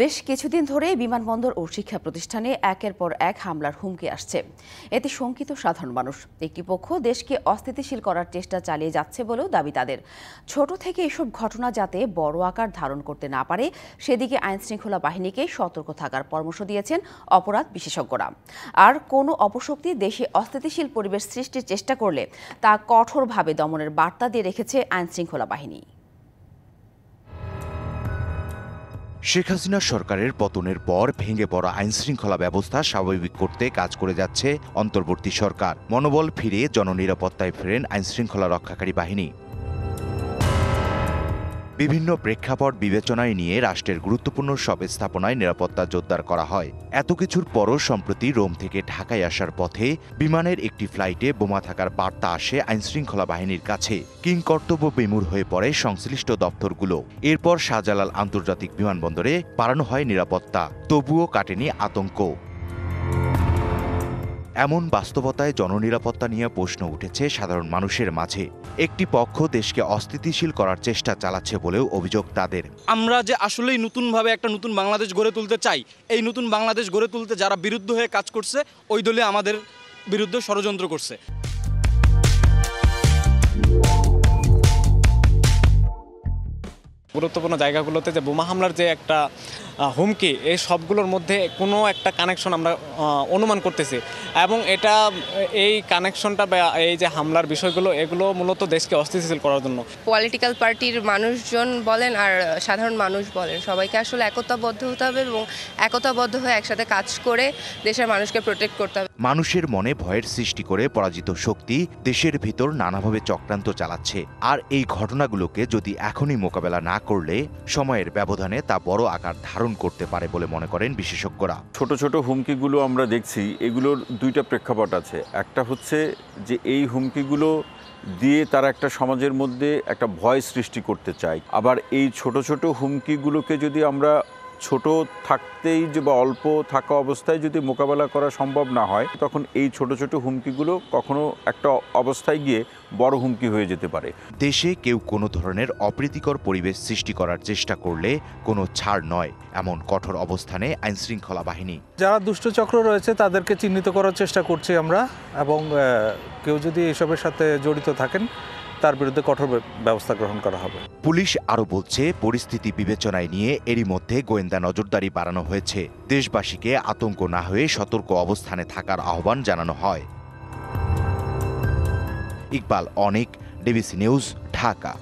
বেশ কিছুদিন ধরে বিমানবন্দর ও শিক্ষা প্রতিষ্ঠানে একের পর এক হামলার হুমকি আসছে। এতে শঙ্কিত সাধারণ মানুষ। একটি পক্ষ দেশকে অস্থিতিশীল করার চেষ্টা চালিয়ে যাচ্ছে বলেও দাবি তাদের। ছোট থেকে এসব ঘটনা যাতে বড় আকার ধারণ করতে না পারে সেদিকে আইনশৃঙ্খলা বাহিনীকে সতর্ক থাকার পরামর্শ দিয়েছেন অপরাধ বিশেষজ্ঞরা। আর কোনো অপশক্তি দেশে অস্থিতিশীল পরিবেশ সৃষ্টির চেষ্টা করলে তা কঠোরভাবে দমনের বার্তা দিয়ে রেখেছে আইনশৃঙ্খলা বাহিনী। শেখ হাসিনা সরকারের পতনের পর ভেঙে পড়া আইনশৃঙ্খলা ব্যবস্থা স্বাভাবিক করতে কাজ করে যাচ্ছে অন্তর্বর্তী সরকার। মনোবল ফিরে জননিরাপত্তায় ফেরেন আইনশৃঙ্খলা রক্ষাকারী বাহিনী। বিভিন্ন প্রেক্ষাপট বিবেচনায় নিয়ে রাষ্ট্রের গুরুত্বপূর্ণ সব স্থাপনায় নিরাপত্তা জোরদার করা হয়। এত কিছুর পরও সম্প্রতি রোম থেকে ঢাকায় আসার পথে বিমানের একটি ফ্লাইটে বোমা থাকার বার্তা আসে আইনশৃঙ্খলা বাহিনীর কাছে। কিংকর্তব্য বিমূঢ় হয়ে পড়ে সংশ্লিষ্ট দপ্তরগুলো। এরপর শাহজালাল আন্তর্জাতিক বিমানবন্দরে বাড়ানো হয় নিরাপত্তা, তবুও কাটেনি আতঙ্ক। এমন বাস্তবতায় জননিরাপত্তা নিয়ে প্রশ্ন উঠেছে সাধারণ মানুষের মাঝে। একটি পক্ষ দেশকে অস্থিতিশীল করার চেষ্টা চালাচ্ছে বলেও অভিযোগ তাদের। আমরা যে আসলেই নতুনভাবে একটা নতুন বাংলাদেশ গড়ে তুলতে চাই, এই নতুন বাংলাদেশ গড়ে তুলতে যারা বিরুদ্ধ হয়ে কাজ করছে ওই দলে আমাদের বিরুদ্ধে ষড়যন্ত্র করছে। গুরুত্বপূর্ণ জায়গাগুলোতে যে বোমা হামলার যে একটা হুমকি, এই সবগুলোর মধ্যে কোনো একটা কানেকশন আমরা অনুমান করতেছি এবং এটা এই কানেকশনটা বা এই যে হামলার বিষয়গুলো এগুলো মূলত দেশকে অস্থিতিশীল করার জন্য। পলিটিক্যাল পার্টির মানুষজন বলেন আর সাধারণ মানুষ বলেন, সবাইকে আসলে একতাবদ্ধ হতে হবে এবং একতাবদ্ধ হয়ে একসাথে কাজ করে দেশের মানুষকে প্রোটেক্ট করতে হবে। মানুষের মনে ভয়ের সৃষ্টি করে পরাজিত শক্তি দেশের ভিতর নানাভাবে চক্রান্ত চালাচ্ছে। আর এই ঘটনাগুলোকে যদি এখনই মোকাবেলা না করলে সময়ের ব্যবধানে তা বড় আকার ধারণ করতে পারে বলে মনে করেন বিশেষজ্ঞরা। ছোট ছোট হুমকিগুলো আমরা দেখছি, এগুলোর দুইটা প্রেক্ষাপট আছে। একটা হচ্ছে যে এই হুমকিগুলো দিয়ে তারা একটা সমাজের মধ্যে একটা ভয় সৃষ্টি করতে চায়। আবার এই ছোট ছোট হুমকিগুলোকে যদি আমরা ছোট থাকতেই যে বা অল্প থাকা অবস্থায় যদি মোকাবেলা করা সম্ভব না হয়, তখন এই ছোট ছোট হুমকিগুলো কখনো একটা অবস্থায় গিয়ে বড় হুমকি হয়ে যেতে পারে। দেশে কেউ কোনো ধরনের অপ্রীতিকর পরিবেশ সৃষ্টি করার চেষ্টা করলে কোনো ছাড় নয়, এমন কঠোর অবস্থানে আইনশৃঙ্খলা বাহিনী। যারা দুষ্টচক্র রয়েছে তাদেরকে চিহ্নিত করার চেষ্টা করছি আমরা, এবং কেউ যদি এসবের সাথে জড়িত থাকেন তার বিরুদ্ধে কঠোর ব্যবস্থা গ্রহণ করা হবে। পুলিশ আরও বলছে, পরিস্থিতি বিবেচনায় নিয়ে এরই মধ্যে গোয়েন্দা নজরদারি বাড়ানো হয়েছে। দেশবাসীকে আতঙ্ক না হয়ে সতর্ক অবস্থানে থাকার আহ্বান জানানো হয়। ইকবাল অনিক, ডিবিসি নিউজ, ঢাকা।